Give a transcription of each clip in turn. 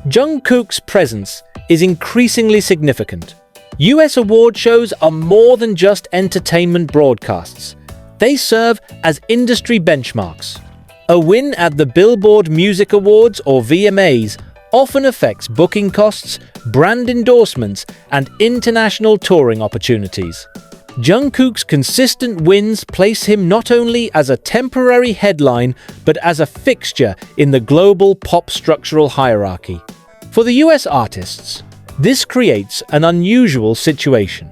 Jungkook's presence is increasingly significant. US award shows are more than just entertainment broadcasts. They serve as industry benchmarks. A win at the Billboard Music Awards or VMAs often affects booking costs, brand endorsements, and international touring opportunities. Jungkook's consistent wins place him not only as a temporary headline, but as a fixture in the global pop structural hierarchy. For the US artists, this creates an unusual situation.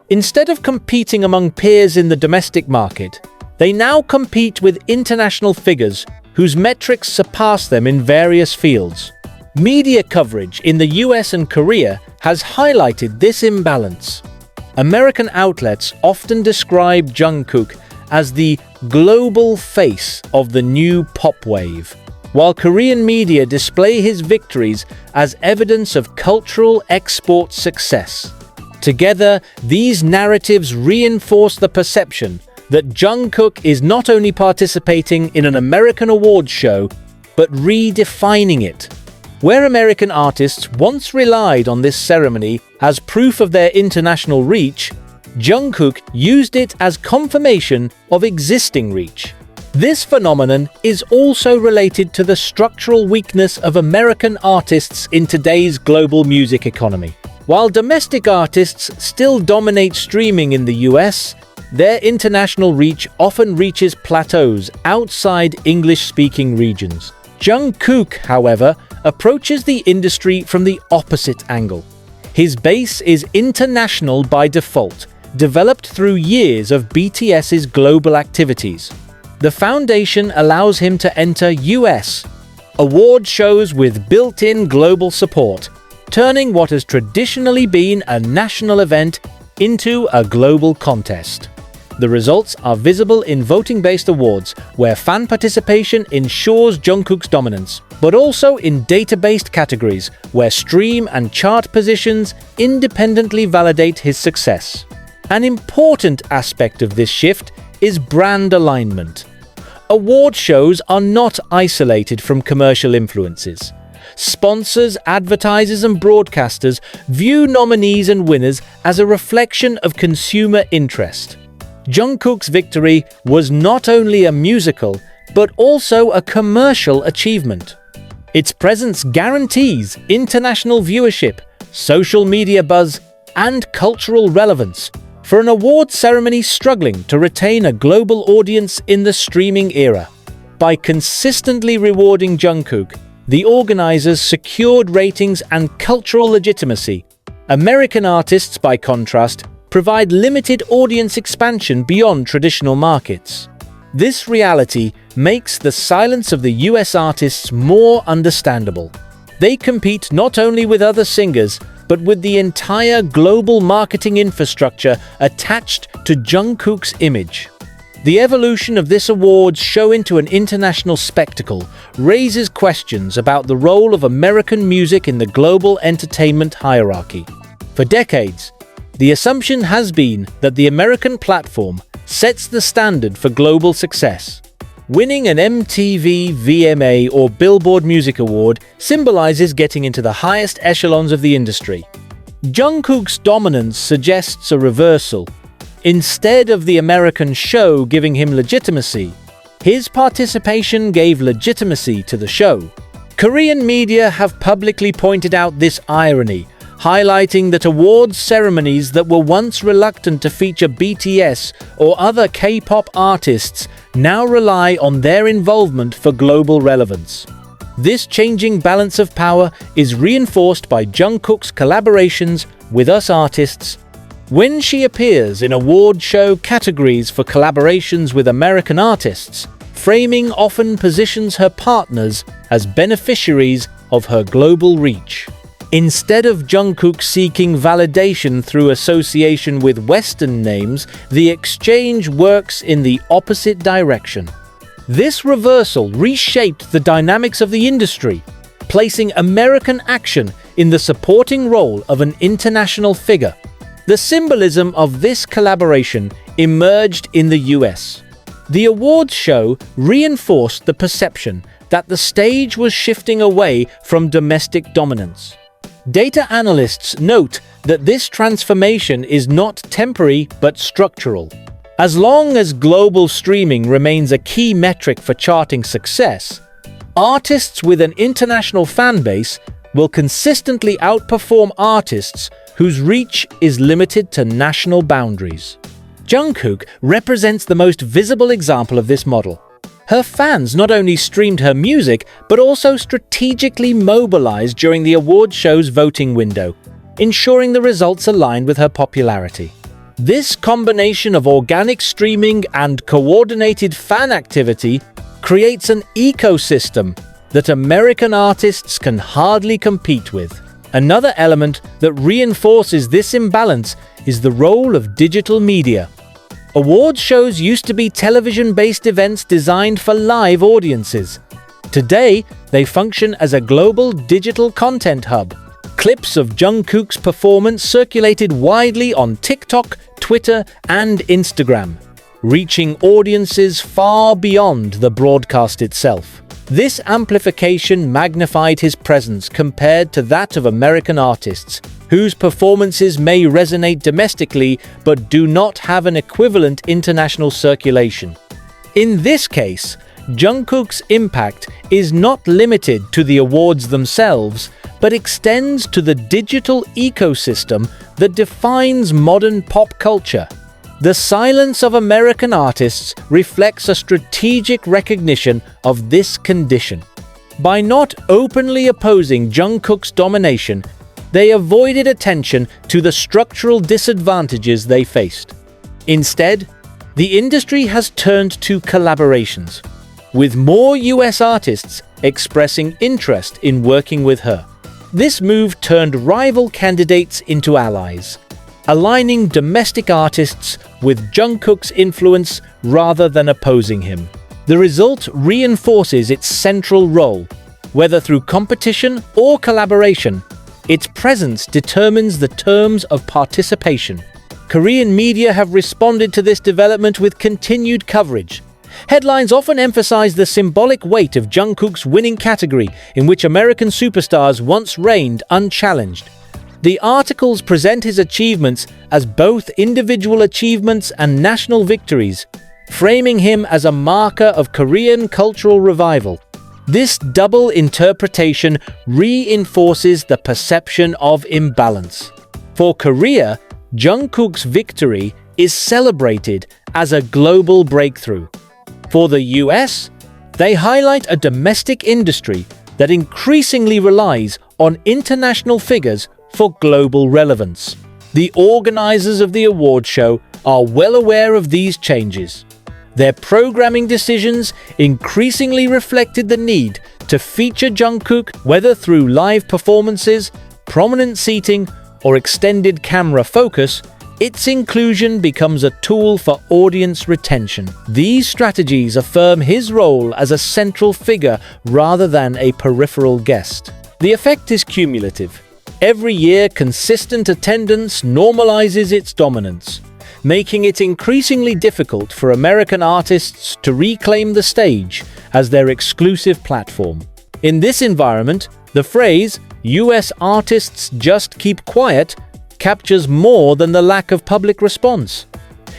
Instead of competing among peers in the domestic market, they now compete with international figures whose metrics surpass them in various fields. Media coverage in the US and Korea has highlighted this imbalance. American outlets often describe Jungkook as the global face of the new pop wave, while Korean media display his victories as evidence of cultural export success. Together, these narratives reinforce the perception that Jungkook is not only participating in an American awards show, but redefining it. Where American artists once relied on this ceremony as proof of their international reach, Jungkook used it as confirmation of existing reach. This phenomenon is also related to the structural weakness of American artists in today's global music economy. While domestic artists still dominate streaming in the US, their international reach often reaches plateaus outside English-speaking regions. Jungkook, however, approaches the industry from the opposite angle. His base is international by default, developed through years of BTS's global activities. The foundation allows him to enter US award shows with built-in global support, turning what has traditionally been a national event into a global contest. The results are visible in voting-based awards, where fan participation ensures Jungkook's dominance, but also in data-based categories, where stream and chart positions independently validate his success. An important aspect of this shift is brand alignment. Award shows are not isolated from commercial influences. Sponsors, advertisers, and broadcasters view nominees and winners as a reflection of consumer interest. Jungkook's victory was not only a musical, but also a commercial achievement. Its presence guarantees international viewership, social media buzz, and cultural relevance for an award ceremony struggling to retain a global audience in the streaming era. By consistently rewarding Jungkook, the organizers secured ratings and cultural legitimacy. American artists, by contrast, provide limited audience expansion beyond traditional markets. This reality makes the silence of the US artists more understandable. They compete not only with other singers, but with the entire global marketing infrastructure attached to Jungkook's image. The evolution of this awards show into an international spectacle raises questions about the role of American music in the global entertainment hierarchy. For decades, the assumption has been that the American platform sets the standard for global success. Winning an MTV, VMA, or Billboard Music Award symbolizes getting into the highest echelons of the industry. Jungkook's dominance suggests a reversal. Instead of the American show giving him legitimacy, his participation gave legitimacy to the show. Korean media have publicly pointed out this irony, highlighting that awards ceremonies that were once reluctant to feature BTS or other K-pop artists now rely on their involvement for global relevance. This changing balance of power is reinforced by Jungkook's collaborations with us artists. When she appears in award show categories for collaborations with American artists, framing often positions her partners as beneficiaries of her global reach. Instead of Jungkook seeking validation through association with Western names, the exchange works in the opposite direction. This reversal reshaped the dynamics of the industry, placing American action in the supporting role of an international figure. The symbolism of this collaboration emerged in the US. The awards show reinforced the perception that the stage was shifting away from domestic dominance. Data analysts note that this transformation is not temporary but structural. As long as global streaming remains a key metric for charting success, artists with an international fan base will consistently outperform artists whose reach is limited to national boundaries. Jungkook represents the most visible example of this model. Her fans not only streamed her music, but also strategically mobilized during the award show's voting window, ensuring the results aligned with her popularity. This combination of organic streaming and coordinated fan activity creates an ecosystem that American artists can hardly compete with. Another element that reinforces this imbalance is the role of digital media. Award shows used to be television-based events designed for live audiences. Today, they function as a global digital content hub. Clips of Jungkook's performance circulated widely on TikTok, Twitter, and Instagram, reaching audiences far beyond the broadcast itself. This amplification magnified his presence compared to that of American artists, whose performances may resonate domestically but do not have an equivalent international circulation. In this case, Jungkook's impact is not limited to the awards themselves, but extends to the digital ecosystem that defines modern pop culture. The silence of American artists reflects a strategic recognition of this condition. By not openly opposing Jungkook's domination, they avoided attention to the structural disadvantages they faced. Instead, the industry has turned to collaborations, with more US artists expressing interest in working with her. This move turned rival candidates into allies, aligning domestic artists with Jungkook's influence rather than opposing him. The result reinforces its central role. Whether through competition or collaboration, its presence determines the terms of participation. Korean media have responded to this development with continued coverage. Headlines often emphasize the symbolic weight of Jungkook's winning category, in which American superstars once reigned unchallenged. The articles present his achievements as both individual achievements and national victories, framing him as a marker of Korean cultural revival. This double interpretation reinforces the perception of imbalance. For Korea, Jungkook's victory is celebrated as a global breakthrough. For the US, they highlight a domestic industry that increasingly relies on international figures for global relevance. The organizers of the award show are well aware of these changes. Their programming decisions increasingly reflected the need to feature Jungkook, whether through live performances, prominent seating, or extended camera focus. Its inclusion becomes a tool for audience retention. These strategies affirm his role as a central figure rather than a peripheral guest. The effect is cumulative. Every year, consistent attendance normalizes its dominance, making it increasingly difficult for American artists to reclaim the stage as their exclusive platform. In this environment, the phrase, "US artists just keep quiet," captures more than the lack of public response.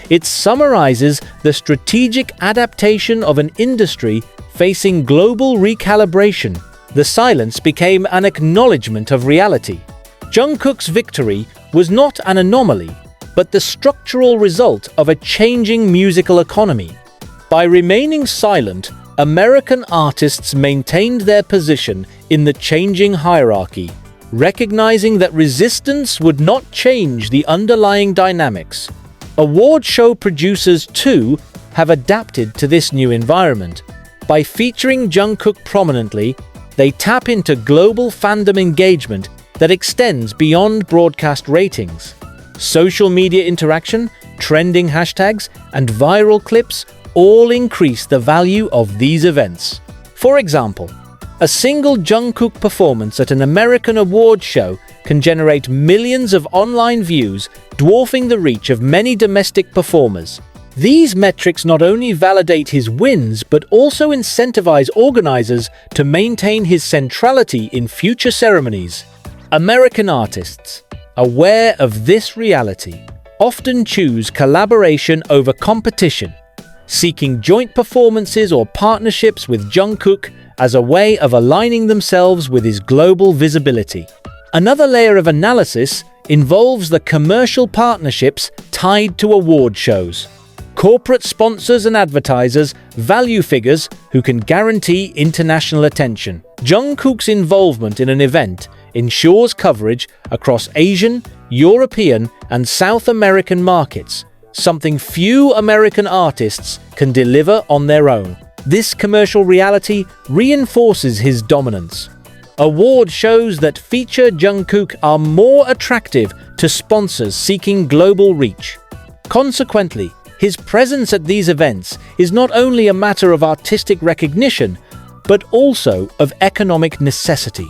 It summarizes the strategic adaptation of an industry facing global recalibration. The silence became an acknowledgement of reality. Jungkook's victory was not an anomaly, but the structural result of a changing musical economy. By remaining silent, American artists maintained their position in the changing hierarchy, recognizing that resistance would not change the underlying dynamics. Award show producers, too, have adapted to this new environment. By featuring Jungkook prominently, they tap into global fandom engagement that extends beyond broadcast ratings. Social media interaction, trending hashtags, and viral clips all increase the value of these events. For example, a single Jungkook performance at an American award show can generate millions of online views, dwarfing the reach of many domestic performers. These metrics not only validate his wins but also incentivize organizers to maintain his centrality in future ceremonies. American artists, aware of this reality, often choose collaboration over competition, seeking joint performances or partnerships with Jungkook as a way of aligning themselves with his global visibility. Another layer of analysis involves the commercial partnerships tied to award shows. Corporate sponsors and advertisers value figures who can guarantee international attention. Jungkook's involvement in an event ensures coverage across Asian, European, and South American markets, something few American artists can deliver on their own. This commercial reality reinforces his dominance. Award shows that feature Jungkook are more attractive to sponsors seeking global reach. Consequently, his presence at these events is not only a matter of artistic recognition, but also of economic necessity.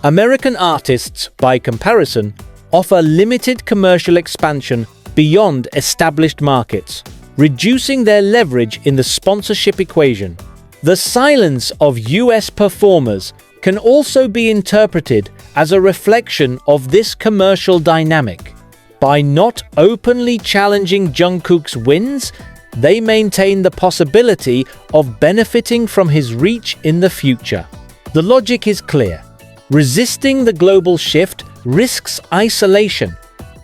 American artists, by comparison, offer limited commercial expansion beyond established markets, reducing their leverage in the sponsorship equation. The silence of US performers can also be interpreted as a reflection of this commercial dynamic. By not openly challenging Jungkook's wins, they maintain the possibility of benefiting from his reach in the future. The logic is clear. Resisting the global shift risks isolation,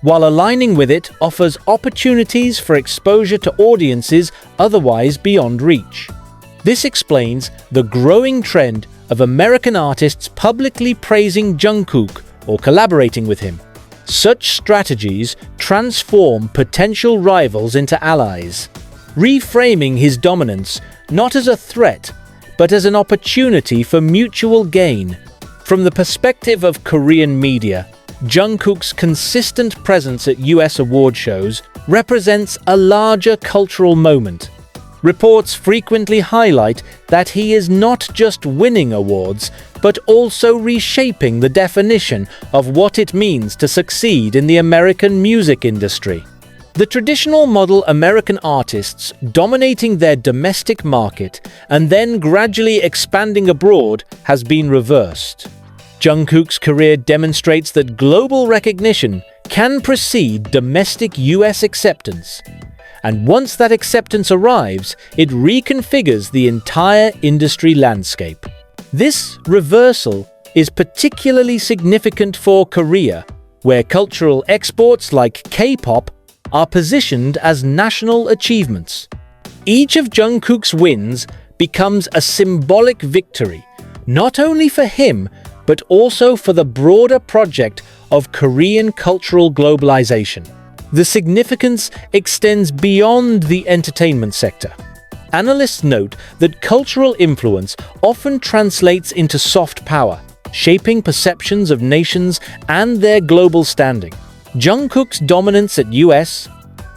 while aligning with it offers opportunities for exposure to audiences otherwise beyond reach. This explains the growing trend of American artists publicly praising Jungkook or collaborating with him. Such strategies transform potential rivals into allies, reframing his dominance not as a threat, but as an opportunity for mutual gain. From the perspective of Korean media, Jungkook's consistent presence at US award shows represents a larger cultural moment. Reports frequently highlight that he is not just winning awards, but also reshaping the definition of what it means to succeed in the American music industry. The traditional model American artists dominating their domestic market and then gradually expanding abroad has been reversed. Jungkook's career demonstrates that global recognition can precede domestic US acceptance. And once that acceptance arrives, it reconfigures the entire industry landscape. This reversal is particularly significant for Korea, where cultural exports like K-pop are positioned as national achievements. Each of Jungkook's wins becomes a symbolic victory, not only for him, but also for the broader project of Korean cultural globalization. The significance extends beyond the entertainment sector. Analysts note that cultural influence often translates into soft power, shaping perceptions of nations and their global standing. Jungkook's dominance at US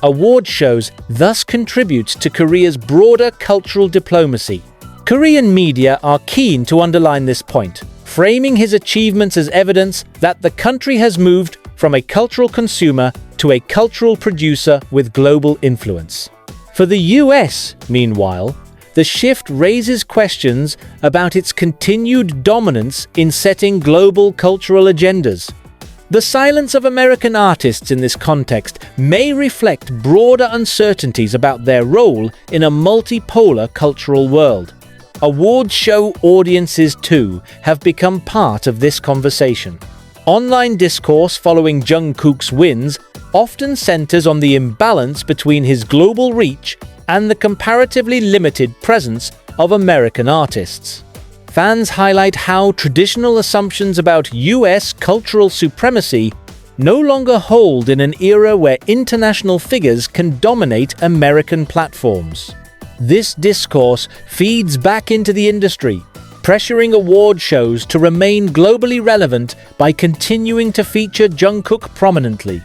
award shows thus contributes to Korea's broader cultural diplomacy. Korean media are keen to underline this point, framing his achievements as evidence that the country has moved from a cultural consumer to a cultural producer with global influence. For the US, meanwhile, the shift raises questions about its continued dominance in setting global cultural agendas. The silence of American artists in this context may reflect broader uncertainties about their role in a multipolar cultural world. Award show audiences, too, have become part of this conversation. Online discourse following Jungkook's wins often centers on the imbalance between his global reach and the comparatively limited presence of American artists. Fans highlight how traditional assumptions about US cultural supremacy no longer hold in an era where international figures can dominate American platforms. This discourse feeds back into the industry, pressuring award shows to remain globally relevant by continuing to feature Jungkook prominently.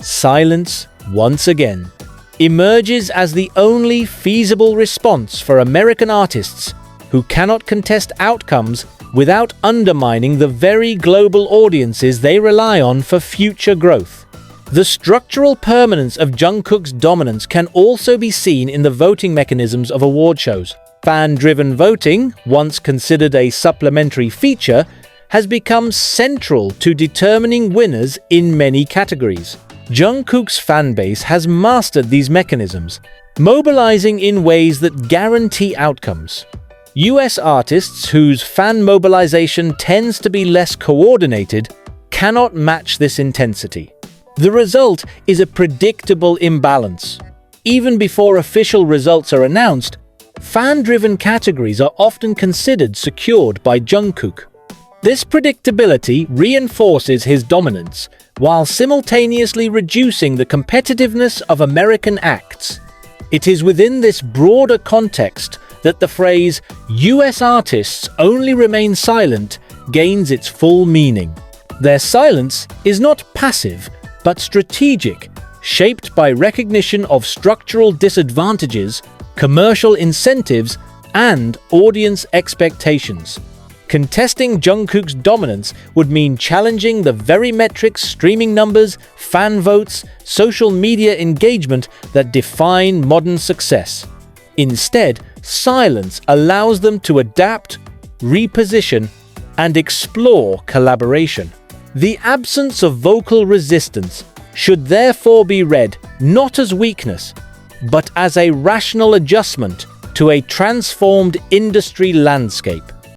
Silence, once again, emerges as the only feasible response for American artists who cannot contest outcomes without undermining the very global audiences they rely on for future growth. The structural permanence of Jungkook's dominance can also be seen in the voting mechanisms of award shows. Fan-driven voting, once considered a supplementary feature, has become central to determining winners in many categories. Jungkook's fanbase has mastered these mechanisms, mobilizing in ways that guarantee outcomes. US artists whose fan mobilization tends to be less coordinated cannot match this intensity. The result is a predictable imbalance. Even before official results are announced, fan-driven categories are often considered secured by Jungkook. This predictability reinforces his dominance, while simultaneously reducing the competitiveness of American acts. It is within this broader context that the phrase "US artists only remain silent" gains its full meaning. Their silence is not passive, but strategic, shaped by recognition of structural disadvantages, commercial incentives, and audience expectations. Contesting Jungkook's dominance would mean challenging the very metrics, streaming numbers, fan votes, social media engagement that define modern success. Instead, silence allows them to adapt, reposition, and explore collaboration. The absence of vocal resistance should therefore be read not as weakness, but as a rational adjustment to a transformed industry landscape.